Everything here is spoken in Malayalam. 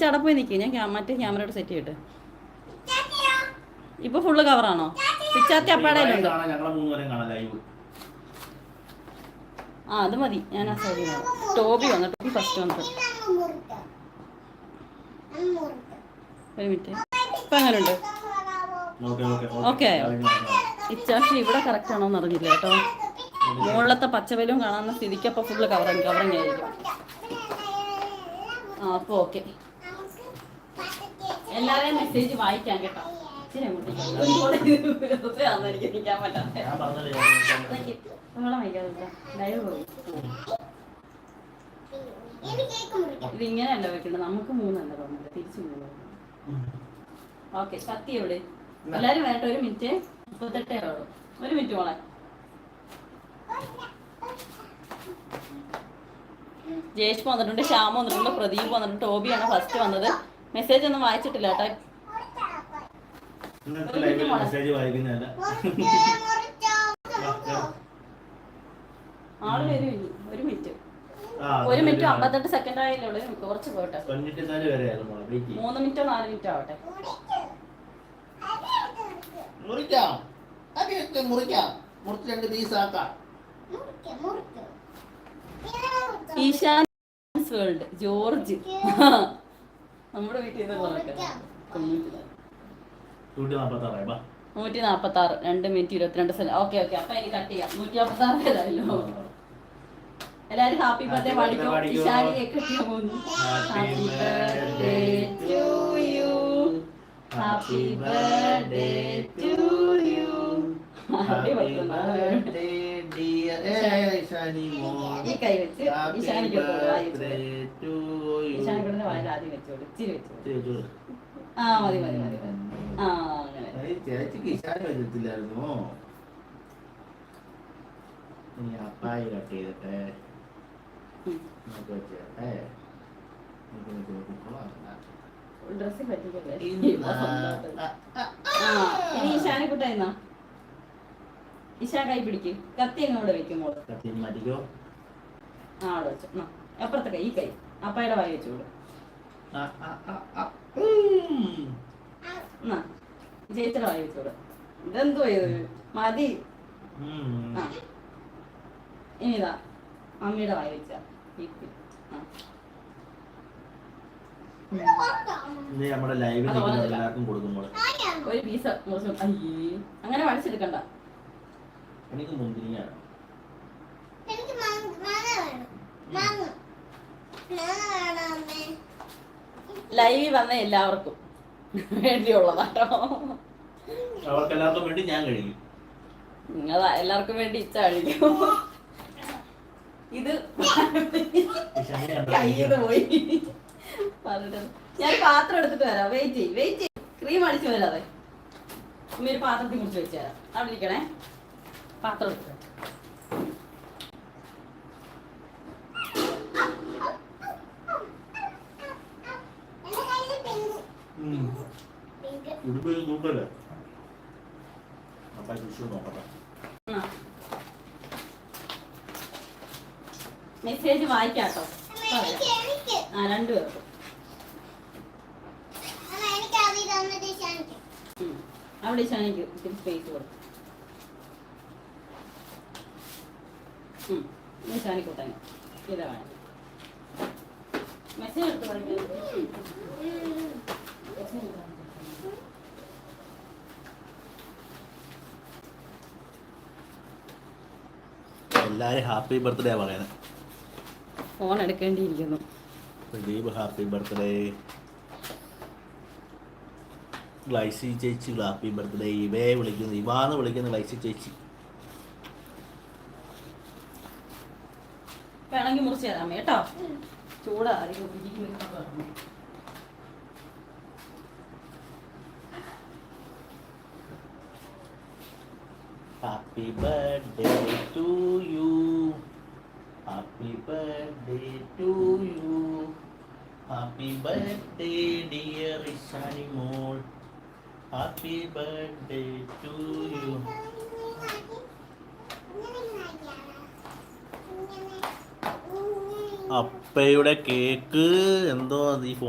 ഇച്ചാ അവിടെ പോയി നിൽക്കും. ഞാൻ മറ്റേ ക്യാമറയോട് സെറ്റ് ചെയ്തിട്ട്. ഇപ്പൊ ഫുള്ള് കവറാണോ? പിച്ചാത്തി അപ്പാടയിലുണ്ട്. ആ അത് മതി. ഞാൻ ആ സൈഡിൽ ടോബി വന്നു. ടോബി ഫസ്റ്റ് വന്നിട്ട്. ഒരു മിനിറ്റ്. ഇപ്പൊ എങ്ങനെയുണ്ട്? ഓക്കെ ആയോ? ഇച്ചാഷി ഇവിടെ കറക്റ്റ് ആണോന്ന് അറിഞ്ഞില്ല കേട്ടോ. മുകളിലത്തെ പച്ചവലും കാണാവുന്ന സ്ഥിതിക്ക് അപ്പോൾ ഫുള്ള് കവറിങ് ആയിരിക്കും. ആ അപ്പോൾ ഓക്കെ. എല്ലാവരെയും മെസ്സേജ് വായിക്കാൻ കേട്ടോ. ഇച്ചിരി അങ്ങോട്ടേക്ക് നിൽക്കാൻ പറ്റാത്ത ലൈവ് പോയി. ഇതിങ്ങനെയല്ല വെക്കേണ്ടത്. നമുക്ക് 3 പറഞ്ഞത് തിരിച്ചു 3. ഓക്കെ. കത്തി എവിടെ? എല്ലാരും വേണ്ട. 1 മിനിറ്റ്. 38 ആവുള്ളൂ. 1 മിനിറ്റ് മോളെ. ജയേഷ് വന്നിട്ടുണ്ട്, ശ്യാമ വന്നിട്ടുണ്ട്, പ്രദീപ് വന്നിട്ടുണ്ട്, ടോബിയാണ് ഫസ്റ്റ് വന്നത്. മെസ്സേജ് ഒന്നും വായിച്ചിട്ടില്ല കേട്ടോ. ആള് വരും. 1 മിനിറ്റ്. 1 മിനിറ്റ് 58 സെക്കൻഡ് ആയല്ലേ ഉള്ളൂ. കുറച്ച് പോട്ടെ. 3 മിനിറ്റോ 4 മിനിറ്റോ ആവട്ടെ. ഈശാൻ വേൾഡ് ജോർജ് നമ്മുടെ വീട്ടിൽ 146 2 മിനിറ്റ് 22 സെക്കൻഡ്. Okay okay. അപ്പൊ എനിക്ക് കട്ട് ചെയ്യാം. 146 ഏതായാലും. എല്ലാരും ഹാപ്പി ബർത്ത്ഡേ പാടിക്കോ. ഇഷാനിയെ കിട്ടിയ പോകുന്നു. Happy birthday to you. Happy birthday to you. Happy birthday dear Ishani മോൾ. ഈ കൈ വെച്ച് ഇഷാനിക്ക് ഇഷാനിയുടെ വായിൽ ആദ്യം വെച്ചോളൂ. ഇച്ചിരി വെച്ചോളൂ. ആ മതി മതി മതി. ആ അങ്ങനെ. ചേച്ചിക്ക് ഇഷാനി വെച്ചിട്ടില്ലായിരുന്നോ? ഇനി അപ്പായി കട്ട് ചെയ്തിട്ടെ ഡ്രസ്സിൽ പറ്റിക്കല്ലേ. ഇനി ഈശാനെ കുട്ടായിരുന്നോ? ഈശാ കൈ പിടിക്ക്. കത്തി എങ്ങോട്ട് വെക്കും മോള്? ആ അവിടെ വെച്ചു. അപ്പുറത്തെ കൈ ഈ കൈ അപ്പായുടെ വായി വെച്ചോളൂ. ചേച്ചിയുടെ വായി വെച്ചോളൂ. ഇതെന്തോ മതി. ആ ഇനിതാ അമ്മയുടെ വായി വെച്ച ഒരു പീസ്. അങ്ങനെ വടിച്ചെടുക്കണ്ട. ലൈവിൽ വന്ന എല്ലാവർക്കും വേണ്ടിയുള്ളതാട്ടോ. അവർക്കെല്ലാവർക്കും വേണ്ടി ഞാൻ കഴിക്കും. അതാ എല്ലാവർക്കും വേണ്ടി ഇച്ച കഴിക്കും. ഇത് കയ്യിൽ പോയി. ഞാൻ പാത്രം എടുത്തിട്ട് വരാം. വെയിറ്റ് ചെയ്യ്. ക്രീം അടിച്ചു വരാതെ ഒരു പാത്രത്തിൽ കുറിച്ച് വെച്ച് തരാം. അവിടെ ഇരിക്കണേ. പാത്രം എടുത്ത് മെസ്സേജ് വായിക്കാട്ടോ. ആ 2 പേർക്കും. അവിടെ ഇഷാനിക്ക് ഇത്തിരി സ്പേസ് കൊടുക്കും. ഇഷാനിക്കൂട്ടാൻ ഇതാ വേണം. മെസ്സേജ് എടുത്ത് പഠിക്കാൻ എല്ലാരും ഹാപ്പി ബർത്ത്ഡേ പറയുന്നത്. ഫോൺ എടുക്കേണ്ടിയിരിക്കുന്നു. Pradeep happy birthday. ഗ്ലൈസി ചേച്ചി ഹാപ്പി ബർത്ത്ഡേ. ഇവയെ വിളിക്കുന്നു, ഇവാന്ന് വിളിക്കുന്നു ഗ്ലൈസി ചേച്ചി. വേണമെങ്കിൽ മുറിച്ച് തരാം കേട്ടോ. ചൂടാ. Happy birthday to you. Happy birthday to you. Happy birthday dear Ishani മോൾ. Happy birthday to you. അപ്പയുടെ കേക്ക് എന്തോ ഈ ഫോൺ